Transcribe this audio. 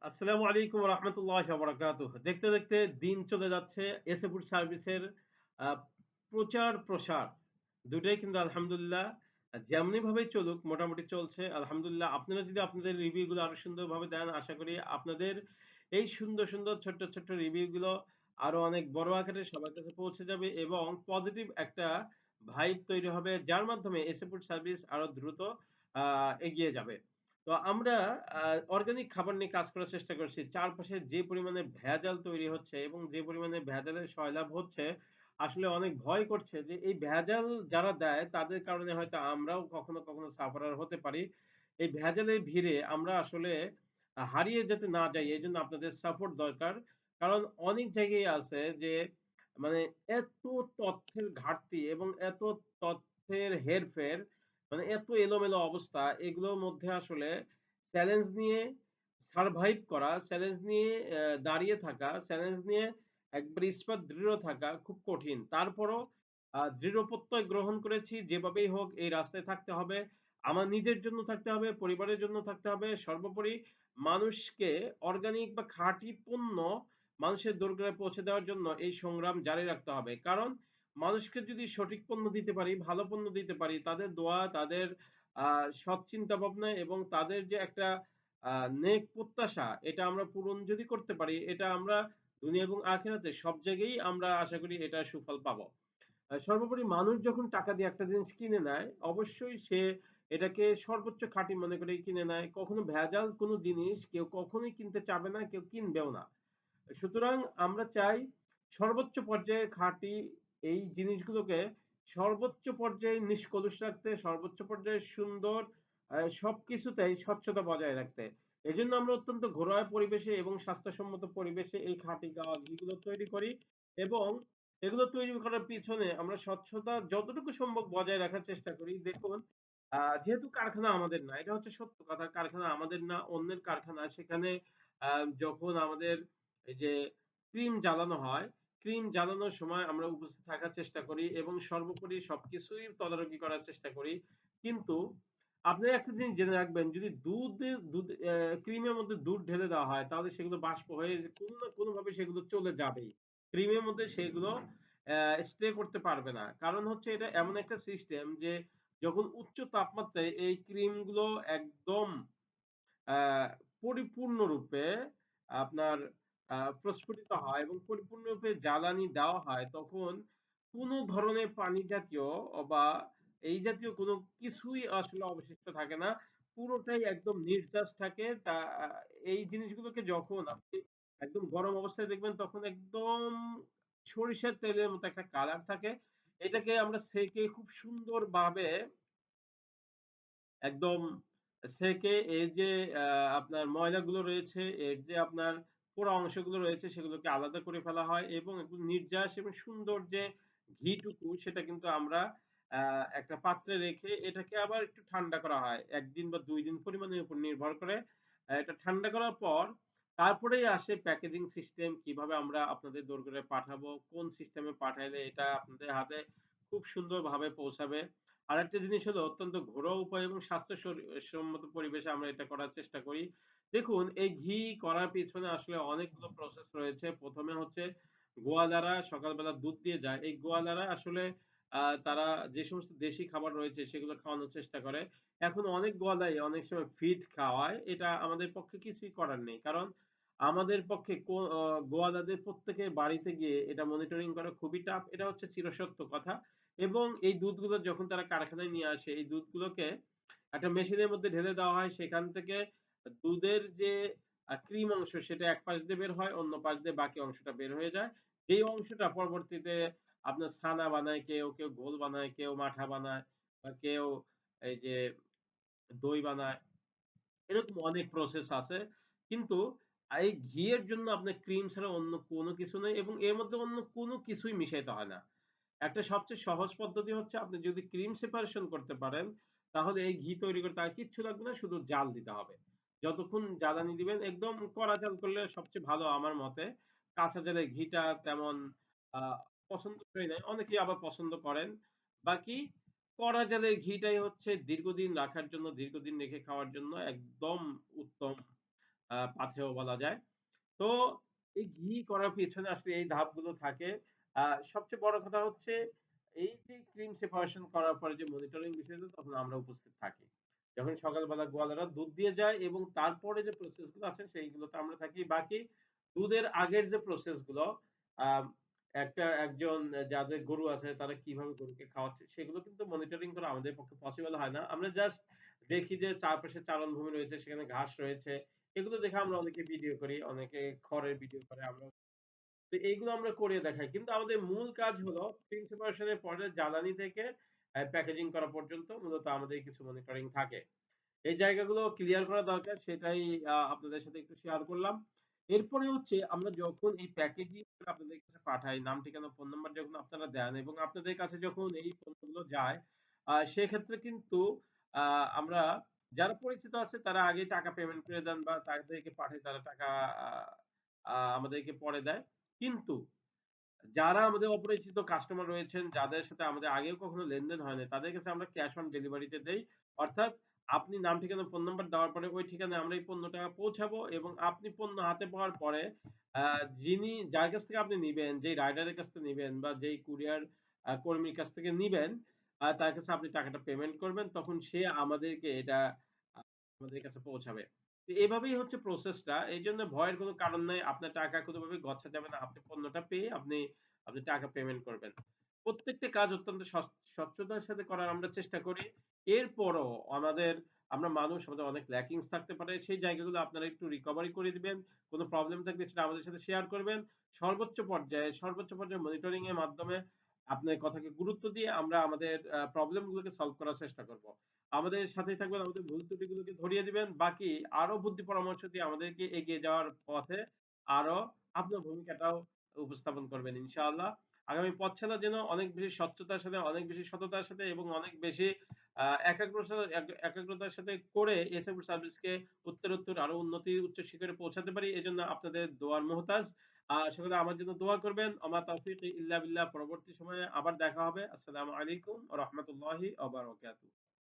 আসসালামু আলাইকুম রহমতুল্লাহ বারাকাতুহ। দেখতে দেখতে দিন চলে যাচ্ছে। এসএ ফুড সার্ভিসের আহ, প্রচার প্রসার দুটোই কিন্তু আলহামদুলিল্লাহ যেমনি ভাবে চলুক মোটামুটি চলছে আলহামদুলিল্লাহ। আপনারা যদি আপনাদের রিভিউ গুলো আরো সুন্দরভাবে দেন, আশা করি আপনাদের এই সুন্দর সুন্দর ছোট্ট ছোট্ট রিভিউ গুলো আরো অনেক বড় আকারে সবার কাছে পৌঁছে যাবে এবং পজিটিভ একটা ভাইব তৈরি হবে, যার মাধ্যমে এসএ ফুড সার্ভিস আরো দ্রুত এগিয়ে যাবে। তো আমরা অর্গানিক খাবার নিয়ে কাজ করার চেষ্টা করছি। চারপাশে যে পরিমাণে ভেজাল তৈরি হচ্ছে এবং যে পরিমাণে ভেজালের সয়লাব হচ্ছে, আসলে অনেক ভয় করছে যে এই ভেজাল যারা দেয় তাদের কারণে হয়তো আমরাও কখনো কখনো সাফারার হতে পারি। এই ভেজালের ভিড়ে আমরা আসলে হারিয়ে যেতে না যাই, এজন্য আপনাদের সাপোর্ট দরকার। কারণ অনেক জায়গায় আছে যে মানে এত তথ্যের ঘাটতি এবং এত তথ্যের হেরফের, মানে এত এলোমেলো অবস্থা, এগুলোর মধ্যে আসলে চ্যালেঞ্জ নিয়ে সারভাইভ করা, চ্যালেঞ্জ নিয়ে দাঁড়িয়ে থাকা, চ্যালেঞ্জ নিয়ে একবার ইস্পাত দৃঢ় থাকা খুব কঠিন। তারপরও দৃঢ় প্রত্যয় গ্রহণ করেছি, যেভাবেই হোক এই রাস্তায় থাকতে হবে। আমার নিজের জন্য থাকতে হবে, পরিবারের জন্য থাকতে হবে, সর্বোপরি মানুষকে অর্গানিক বা খাঁটি পণ্য মানুষের দোরগোড়ায় পৌঁছে দেওয়ার জন্য এই সংগ্রাম জারি রাখতে হবে। কারণ মানুষকে যদি সঠিক পণ্য দিতে পারি, ভালো পণ্য দিতে পারি, তাদের দোয়া, তাদের সৎ চিন্তা ভাবনা এবং তাদের যে একটা নেক প্রত্যাশা, এটা আমরা পূরণ যদি করতে পারি, এটা আমরা দুনিয়া এবং আখিরাতে সব জায়গায় আমরা আশা করি এটা সুফল পাবো। সর্বোপরি মানুষ যখন টাকা দিয়ে একটা জিনিস কিনে নেয়, অবশ্যই সে এটাকে সর্বোচ্চ খাঁটি মনে করেই কিনে নেয়। কখনো ভেজাল কোনো জিনিস কেউ কখনোই কিনতে চাবে না, কেউ কিনবেও না। সুতরাং আমরা চাই সর্বোচ্চ পর্যায়ে খাঁটি এই জিনিসগুলোকে সর্বোচ্চ পর্যায়ে নিষ্কলুষ রাখতে, সর্বোচ্চ পর্যায়ে সুন্দর, সবকিছুতেই স্বচ্ছতা বজায় রাখতে। এজন্য আমরা অত্যন্ত ঘরোয়া পরিবেশে এবং স্বাস্থ্যসম্মত পরিবেশে এই খাঁটি গাওয়া ঘিগুলো তৈরি করি এবং এগুলো তৈরি করার পিছনে আমরা স্বচ্ছতা যতটুকু সম্ভব বজায় রাখার চেষ্টা করি। দেখুন, যেহেতু কারখানা আমাদের না, এটা হচ্ছে সত্য কথা, কারখানা আমাদের না, অন্যের কারখানা। সেখানে যখন আমাদের এই যে ক্রিম জ্বালানো হয়, ক্রিম জ্বালানোর সময় আমরা উপস্থিত থাকার চেষ্টা করি এবং সর্বোপরি সবকিছুই তদারকি করার চেষ্টা করি। কিন্তু আপনি একটা জিনিস জেনে রাখবেন, যদি দুধ ক্রিমের মধ্যে দুধ ঢেলে দেওয়া হয়, তাহলে সেগুলো বাষ্প হয়ে কোনো না কোনোভাবে সেগুলো চলে যাবেই। ক্রিমের মধ্যে সেগুলো স্টে করতে পারবে না। কারণ হচ্ছে এটা এমন একটা সিস্টেম যে যখন উচ্চ তাপমাত্রায় এই ক্রিমগুলো একদম আ পরিপূর্ণরূপে আপনার প্রস্ফুটিত হয় এবং পরিপূর্ণরূপে জ্বালানি দেওয়া হয়, তখন কোন ধরনের পানি জাতীয় বা এই জাতীয় কোনো কিছুই আসলে অবশিষ্ট থাকে না। পুরোটাই একদম নির্যাস থাকে। এই জিনিসগুলোকে যখন আপনি একদম গরম অবস্থায় দেখবেন, তখন একদম সরিষার তেলের মতো একটা কালার থাকে। এটাকে আমরা সেকে খুব সুন্দরভাবে একদম সেকে এর যে আপনার ময়লাগুলো রয়েছে, এর যে আপনার পোড়া অংশগুলো রয়েছে, সেগুলোকে আলাদা করে ফেলা হয় এবং একদম নির্যাস এবং সুন্দর যে ঘিটুকু, সেটা কিন্তু আমরা একটা পাত্রে রেখে এটাকে আবার একটু ঠান্ডা করা হয়। ১ দিন বা ২ দিন পরিমাণের উপর নির্ভর করে। এটা ঠান্ডা করার পর তারপরেই আসে প্যাকেজিং সিস্টেম। কিভাবে আমরা আপনাদের দোরগোড়ায় পাঠাবো, কোন সিস্টেমে পাঠাইলে এটা আপনাদের হাতে খুব সুন্দরভাবে পৌঁছাবে। আরেকটা জিনিস হলো, অত্যন্ত ঘরোয়া উপায় এবং সম্মত পরিবেশে আমরা এটা করার চেষ্টা করি। দেখুন, এই ঘি করার পেছনে আসলে অনেকগুলো প্রসেস রয়েছে। ১ম এ হচ্ছে গোয়ালারা সকালবেলা দুধ দিয়ে যায়। এই গোয়ালারা আসলে তারা যে সমস্ত দেশি খাবার রয়েছে সেগুলো খাওয়ানোর চেষ্টা করে। এখন অনেক গোয়ালাই অনেক সময় ফিড খাওয়ায়। এটা আমাদের পক্ষে কিছুই করার নেই। কারণ আমাদের পক্ষে গোয়ালাদের প্রত্যেকের বাড়িতে গিয়ে এটা মনিটরিং করা খুবই টাফ। এটা হচ্ছে চিরসত্য কথা। এবং এই দুধগুলো যখন তারা কারখানায় নিয়ে আসে, এই দুধগুলোকে একটা মেশিনের মধ্যে ঢেলে দেওয়া হয়। সেখান থেকে দুধের যে ক্রিম অংশ, সেটা এক পাশ দিয়ে বের হয়, অন্য পাশ দিয়ে বাকি অংশটা বের হয়ে যায়। যেই অংশটা পরবর্তীতে আপনার ছানা বানায় কেউ, কেউ ঘোল বানায়, কেউ মাঠা বানায় বা কেউ এই যে দই বানায়। এরকম অনেক প্রসেস আছে। কিন্তু এই ঘিয়ের জন্য আপনার ক্রিম ছাড়া অন্য কোনো কিছু নেই এবং এর মধ্যে অন্য কোনো কিছুই মিশাইতে হয় না। একটা সবচেয়ে সহজ পদ্ধতি হচ্ছে, আপনি যদি ক্রিম সেপারেশন করতে পারেন, তাহলে এই ঘি তৈরি করতে আর কিচ্ছু লাগবে না, শুধু জাল দিতে হবে। যতক্ষণ জ্বালানি দিবেন, একদম কড়া জাল করলে সবচেয়ে ভালো আমার মতে। কাঁচা জালে ঘিটা তেমন আ পছন্দ করি না। অনেকেই আবার পছন্দ করেন। বাকি কড়া জালের ঘিটাই হচ্ছে দীর্ঘদিন রাখার জন্য, দীর্ঘদিন রেখে খাওয়ার জন্য একদম উত্তম পাথেয় বলা যায়। তো এই ঘি করার পেছনে আসলে এই ধাপগুলো থাকে। আ সবচেয়ে বড় কথা হচ্ছে এই যে ক্রিম সেপারেশন করার পরে যে মনিটরিং বিষয়টা তখন আমরা উপস্থিত থাকি। যখন সকালবেলা গোয়ালারা দুধ দিয়ে যায় এবং তারপরে যে প্রসেস গুলো আছে সেইগুলোতে আমরা থাকি। বাকি দুধের আগের যে প্রসেস গুলো আম একজন যাদের গরু আছে তারা কিভাবে গরুকে খাওয়াচ্ছে সেগুলো কিন্তু মনিটরিং করা আমাদের পক্ষে পসিবল হয় না। আমরা জাস্ট দেখি যে চারপাশে চারণভূমি রয়েছে, সেখানে ঘাস রয়েছে। এগুলো দেখে আমরা অনেকে ভিডিও করি, অনেকে খড়ের ভিডিও করে। আমরা তো এইগুলো আমরা করিয়ে দেখাই। কিন্তু আমাদের মূল কাজ হলো ক্রিম সেপারেশন এর পরে জ্বালানি থেকে প্যাকেজিং করা পর্যন্ত মূলত আমাদের কিছু মনিটরিং থাকে। এই জায়গাগুলো ক্লিয়ার করা দরকার সেটাই আপনাদের সাথে একটু শেয়ার করলাম। এরপরে হচ্ছে আমরা যখন এই প্যাকেজিং করে আপনাদের কাছে পাঠাই, নাম, ঠিকানা, ফোন নাম্বার যখন আপনারা দেন এবং আপনাদের কাছে যখন এই পণ্যগুলো যায়, সেক্ষেত্রে কিন্তু আ আমরা যারা পরিচিত আছে তারা আগেই টাকা পেমেন্ট করে দেন বা তাদেরকে পাঠাই তারা টাকা আ আ আমাদেরকে পরে দেয়। কিন্তু যারা আমাদের অপরিচিত কাস্টমার রয়েছেন, যাদের সাথে আমাদের আগেও কখনো লেনদেন হয় নাই, তাদের কাছে আমরা ক্যাশ অন ডেলিভারি তে দেই। অর্থাৎ আপনি নাম, ঠিকানা, ফোন নাম্বার দেওয়ার পরে ওই ঠিকানায় আমরা এই পণ্যটা পৌঁছাবো এবং আপনি পণ্য হাতে পাওয়ার পরে আ যার কাছ থেকে আপনি নিবেন, যেই রাইডারের কাছ থেকে নিবেন বা যেই কুরিয়ার কর্মীর কাছ থেকে নিবেন, তার কাছে আপনি টাকাটা পেমেন্ট করবেন। তখন সে আমাদেরকে এটা আ আমাদের কাছে পৌঁছাবে। তো এভাবেই হচ্ছে প্রসেসটা। এইজন্য ভয়ের কোনো কারণ নাই। আপনার টাকা কোনোভাবে গচ্ছা যাবে না। আপনি পণ্যটা পেয়ে আপনি টাকা পেমেন্ট করবেন। প্রত্যেকটা কাজ অত্যন্ত স্বচ্ছতার সাথে করার আমরা চেষ্টা করি। এরপরও আমরা মানুষ, আমাদের অনেক ল্যাকিংস থাকতে পারে। সেই জায়গাগুলো আপনারা একটু রিকভারি করে দিবেন। কোনো প্রবলেম থাকলে সেটা আমাদের সাথে শেয়ার করবেন। সর্বোচ্চ পর্যায়ে মনিটরিং এর মাধ্যমে আপনার কথাকে গুরুত্ব দিয়ে আমরা আমাদের প্রবলেম গুলোকে সলভ করার চেষ্টা করব। আমাদের সাথেই থাকবেন, আমাদের ভুল ত্রুটিগুলোকে ধরিয়ে দিবেন। বাকি আরো বুদ্ধি পরামর্শ দিয়ে আমাদেরকে এগিয়ে যাওয়ার পথে আরো আপনার ভূমিকাটাও উপস্থাপন করবেন ইনশাআল্লাহ। আগামী পথ চলা যেন অনেক বেশি স্বচ্ছতার সাথে, অনেক বেশি সততার সাথে এবং অনেক বেশি একাগ্রতার সাথে করে এসএমএস সার্ভিসকে উত্তরোত্তর আরো উন্নতির উচ্চ শিখরে পৌঁছাতে পারি। এজন্য আপনাদের দোয়ার মোহতাজ। সকলে আমার জন্য দোয়া করবেন। ওমা তাওফিক ইল্লা বিল্লাহ। পরবর্তী সময়ে আবার দেখা হবে। আসসালামু আলাইকুম ওয়া রাহমাতুল্লাহি ওয়া বারাকাতুহু।